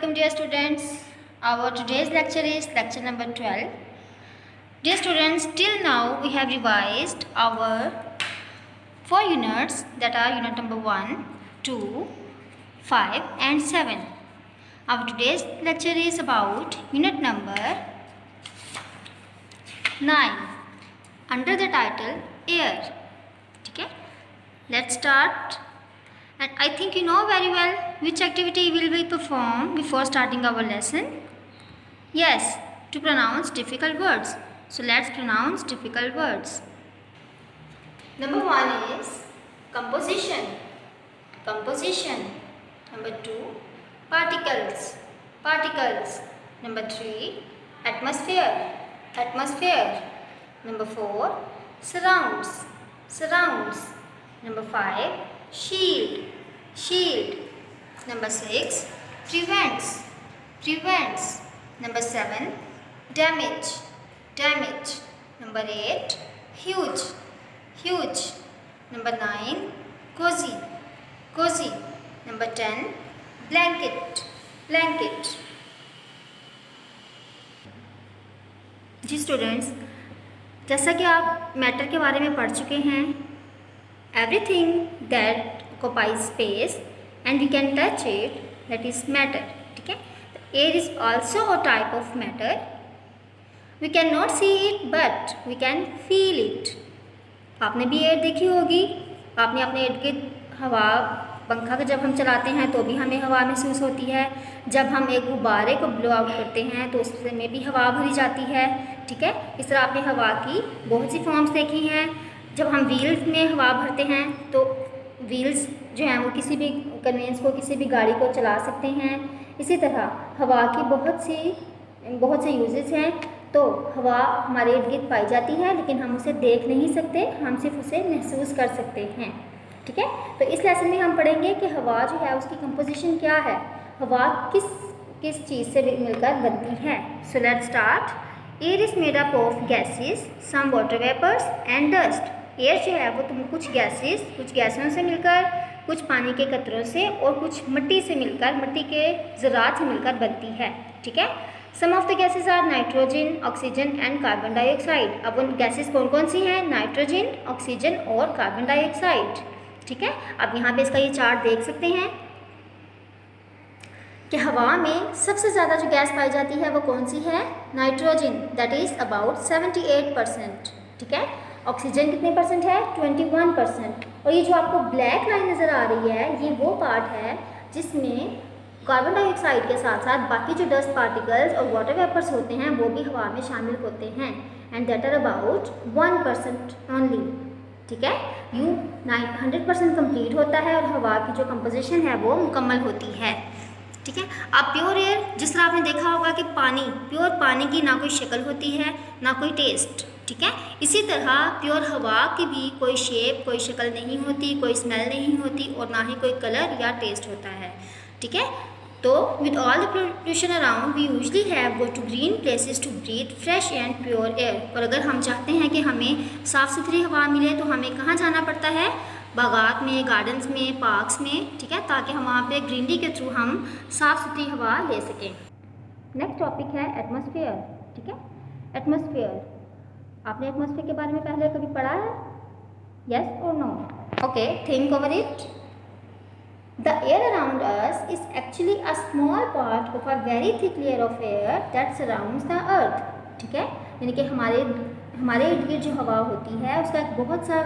welcome dear students. Our today's lecture is lecture number 12. Dear students, till now we have revised our 4 units, that are unit number 1, 2, 5 and 7. Our today's lecture is about unit number 9 under the title Air. Okay, let's start. And I think you know very well which activity will we perform before starting our lesson. Yes, to pronounce difficult words. So let's pronounce difficult words. Number 1 is composition. Composition. Number 2, particles. Particles. Number 3, atmosphere. Atmosphere. Number 4, surrounds. Surrounds. Number 5, shield. Shield. Number 6, prevents. Prevents. Number 7, damage. Damage. Number 8, huge. Huge. Number 9, cozy. Cozy. Number 10, blanket. Blanket. Ji students, जैसा कि आप matter के बारे में पढ़ चुके हैं, everything that occupies space and we can touch it, that is matter. ठीक है, air is also a type of matter. We cannot see it but we can feel it. आपने भी एयर देखी होगी, आपने अपने इर्द गिर्द हवा, पंखा का जब हम चलाते हैं तो भी हमें हवा महसूस होती है। जब हम एक गुब्बारे को ब्लो आउट करते हैं तो उसमें भी हवा भरी जाती है। ठीक है, इस तरह आपने हवा की बहुत सी फॉर्म्स देखी हैं। जब हम व्हील्स में हवा भरते हैं तो व्हील्स जो हैं वो किसी भी कन्वेंस को, किसी भी गाड़ी को चला सकते हैं। इसी तरह हवा की बहुत से यूजेस हैं। तो हवा हमारे इर्द गिर्द पाई जाती है, लेकिन हम उसे देख नहीं सकते, हम सिर्फ उसे महसूस कर सकते हैं। ठीक है, तो इस लेसन में हम पढ़ेंगे कि हवा जो है उसकी कंपोजिशन क्या है, हवा किस चीज़ से मिलकर बनती है। So let's start. Air is made up of gases, some water vapours and dust. Air जो है वो कुछ गैसों से मिलकर, कुछ पानी के कतरों से और कुछ मिट्टी से मिलकर, मिट्टी के ज़रात से मिलकर बनती है। ठीक है, some of the gases are nitrogen, oxygen and carbon dioxide. अब उन गैसेस कौन कौन सी हैं? नाइट्रोजन, ऑक्सीजन और कार्बन डाइऑक्साइड। ठीक है, अब यहाँ पे इसका ये चार्ट देख सकते हैं कि हवा में सबसे ज़्यादा जो गैस पाई जाती है वो कौन सी है? Nitrogen, that is about 78%। ठीक है, ऑक्सीजन कितने परसेंट है? 21%। और ये जो आपको ब्लैक लाइन नज़र आ रही है, ये वो पार्ट है जिसमें कार्बन डाइऑक्साइड के साथ साथ बाकी जो डस्ट पार्टिकल्स और वाटर वेपर्स होते हैं वो भी हवा में शामिल होते हैं, and that are about 1% only. ठीक है, यूँ 100% कंप्लीट होता है और हवा की जो कंपोजिशन है वो मुकम्मल होती है। ठीक है, अब प्योर एयर, जिस तरह आपने देखा होगा कि प्योर पानी की ना कोई शक्ल होती है ना कोई टेस्ट। ठीक है, इसी तरह प्योर हवा की भी कोई शेप, कोई शक्ल नहीं होती, कोई स्मेल नहीं होती और ना ही कोई कलर या टेस्ट होता है। ठीक है, तो with all the pollution around we usually have go to green places to breathe fresh and pure air. और अगर हम चाहते हैं कि हमें साफ़ सुथरी हवा मिले तो हमें कहाँ जाना पड़ता है? बागात में, गार्डन्स में, पार्क्स में। ठीक है, ताकि हम वहाँ पे ग्रीनरी के थ्रू हम साफ़ सुथरी हवा ले सकें। नेक्स्ट टॉपिक है एटमॉस्फेयर। ठीक है, एटमॉस्फेयर, आपने एटमॉस्फेयर के बारे में पहले कभी पढ़ा है? यस और no? Okay, think over it. The air around us is actually a small part of a very thick layer of air that surrounds the earth. ठीक है, यानी कि हमारे इर्द गिर्द जो हवा होती है उसका एक बहुत सा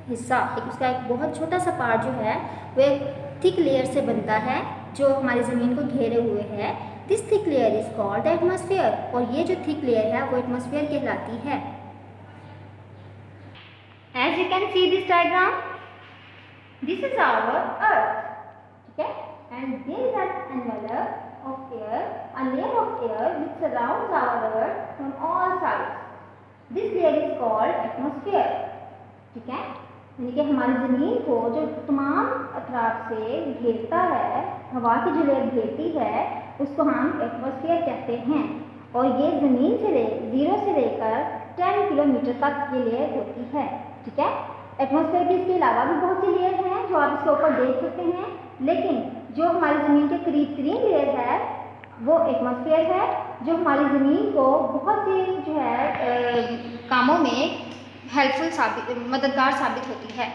हिस्सा, उसका एक बहुत छोटा सा पार्ट जो है वो एक थिक लेयर से बनता है जो हमारी ज़मीन को घेरे हुए है। This thick layer is called atmosphere, और ये जो थिक लेयर है वो एटमॉस्फेयर कहलाती है। As you can see this diagram, this is our earth. Okay, and there is an envelope of air, a layer of air which surrounds our earth from all sides. This layer is called atmosphere. ठीक है, यानी कि हमारी ज़मीन को जो तमाम अतराफ से घेरता है, हवा की जो लेयर घेरती है उसको हम एटमॉस्फेयर कहते हैं। और ये ज़मीन से 0 से लेकर 10 किलोमीटर तक ये लेयर होती है। ठीक है, एटमॉस्फेयर की इसके अलावा भी बहुत सी लेयर हैं जो आप इसके ऊपर देख सकते हैं, लेकिन जो हमारी ज़मीन के करीब तरीन लेयर है वो एटमॉस्फेयर है जो हमारी ज़मीन को बहुत सी जो है कामों में हेल्पफुल मददगार साबित होती है।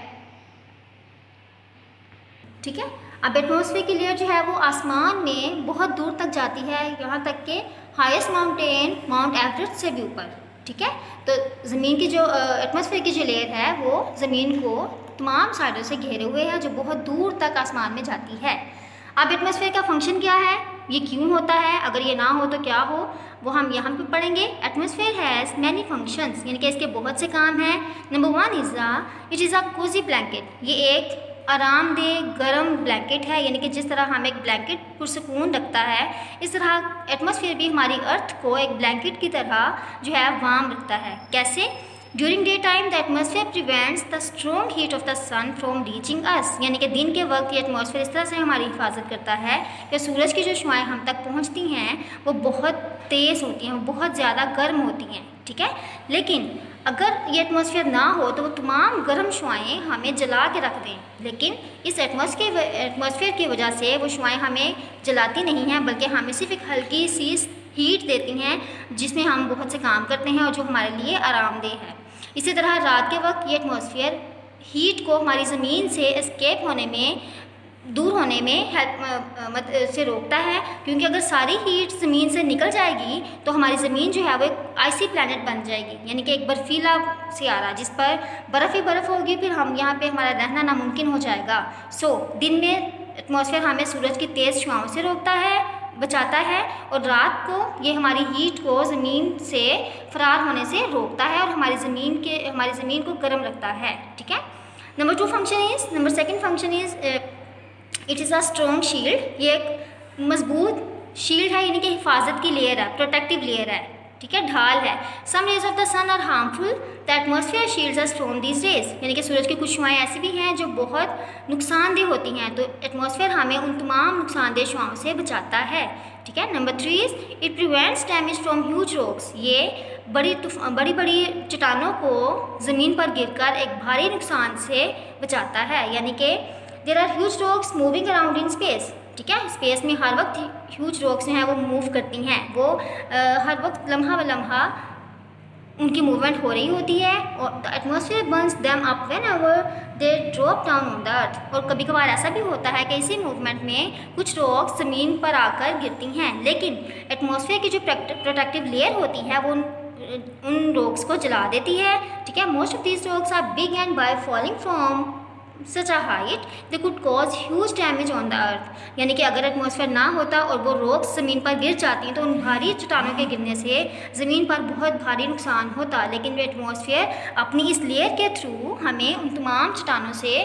ठीक है, अब एटमॉस्फेयर की लेयर जो है वो आसमान में बहुत दूर तक जाती है, यहाँ तक कि हाईएस्ट माउंटेन माउंट एवरेस्ट से भी ऊपर। ठीक है, तो ज़मीन की जो एटमॉस्फेयर की जो लेयर है वो ज़मीन को तमाम साइडों से घेरे हुए है, जो बहुत दूर तक आसमान में जाती है। अब एटमॉस्फेयर का फंक्शन क्या है, ये क्यों होता है, अगर ये ना हो तो क्या हो, वो हम यहाँ पे पढ़ेंगे। एटमॉस्फेयर हैज़ मैनी फंक्शंस, यानी कि इसके बहुत से काम हैं। Number 1 it is a cosy blanket, ये एक आरामदेह गर्म ब्लैंकेट है, यानी कि जिस तरह हम एक ब्लैंकेट पुरसकून रखता है, इस तरह एटमॉस्फेयर भी हमारी अर्थ को एक ब्लैंकेट की तरह जो है वार्म रखता है। कैसे? During day time the atmosphere prevents the strong heat of the sun from reaching us, यानी कि दिन के वक्त ये एटमॉस्फेयर इस तरह से हमारी हिफाजत करता है कि सूरज की जो शुआएँ हम तक पहुँचती हैं वो बहुत तेज़ होती हैं, वो बहुत ज़्यादा गर्म होती हैं। ठीक है, लेकिन अगर ये एटमॉस्फेयर ना हो तो वो तमाम गर्म शुआएँ हमें जला के रख दें, लेकिन इस एटमॉस्फेयर की वजह से वो शुआएँ हमें जलाती नहीं हैं, बल्कि हमें सिर्फ एक हल्की सी हीट देती हैं, जिसमें हम बहुत से काम करते हैं और जो हमारे लिए आरामदेह है। इसी तरह रात के वक्त ये एटमॉस्फेयर हीट को हमारी ज़मीन से एस्केप होने में, दूर होने में से रोकता है, क्योंकि अगर सारी हीट ज़मीन से निकल जाएगी तो हमारी ज़मीन जो है वो एक आइसी प्लैनेट बन जाएगी, यानी कि एक बर्फीला सियारा जिस पर बर्फ़ ही बर्फ़ होगी, फिर हम यहाँ पे हमारा रहना नामुमकिन हो जाएगा। दिन में एटमॉस्फेयर हमें सूरज की तेज़ शुआओं से रोकता है, बचाता है, और रात को ये हमारी हीट को ज़मीन से फरार होने से रोकता है और हमारी ज़मीन को गर्म रखता है। ठीक है, number second function is it is a strong shield, ये एक मजबूत शील्ड है, यानी कि हिफाजत की लेयर है, प्रोटेक्टिव लेयर है। ठीक है, ढाल है। Some rays of the sun are harmful, the atmosphere shields us from these rays, यानी कि सूरज की कुछ शुआएँ ऐसी भी हैं जो बहुत नुकसानदेह होती हैं, तो एटमॉस्फेयर हमें उन तमाम नुकसानदेह शुआओं से बचाता है। ठीक है, number 3 it prevents damage from huge rocks, ये बड़ी बड़ी चट्टानों को ज़मीन पर गिरकर एक भारी नुकसान से बचाता है, यानी कि there are huge rocks moving around in space. ठीक है, स्पेस में हर वक्त ह्यूज रॉक्स हैं वो मूव करती हैं, वो हर वक्त लम्हा व लम्हा उनकी मूवमेंट हो रही होती है, और the atmosphere Burns them up whenever they drop down on the अर्थ, और कभी कभार ऐसा भी होता है कि इसी मूवमेंट में कुछ रॉक्स ज़मीन पर आकर गिरती हैं, लेकिन एटमॉस्फेयर की जो प्रोटेक्टिव लेयर होती है वो उन रॉक्स को जला देती है। ठीक है, most of these rocks are big and by falling from such a height they could cause huge damage on the earth, यानी कि अगर एटमॉस्फेयर ना होता और वो रॉक्स ज़मीन पर गिर जाती हैं तो उन भारी चट्टानों के गिरने से ज़मीन पर बहुत भारी नुकसान होता, लेकिन वो एटमॉस्फेयर अपनी इस लेयर के थ्रू हमें उन तमाम चट्टानों से,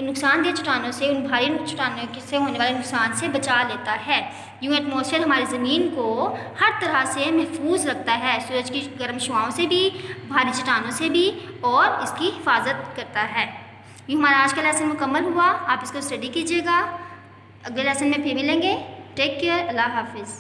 नुकसानदेह चट्टानों से, उन भारी चट्टानों से होने वाले नुकसान से बचा लेता है। यूँ एटमॉस्फेयर हमारी ज़मीन को हर तरह से महफूज रखता है, सूरज की गर्म शुआओं से भी, भारी चट्टानों से भी, और इसकी हिफाजत करता है। यूँ हमारा आज का लेसन मुकम्मल हुआ, आप इसको स्टडी कीजिएगा। अगले लेसन में फिर मिलेंगे। टेक केयर, अल्लाह हाफिज़।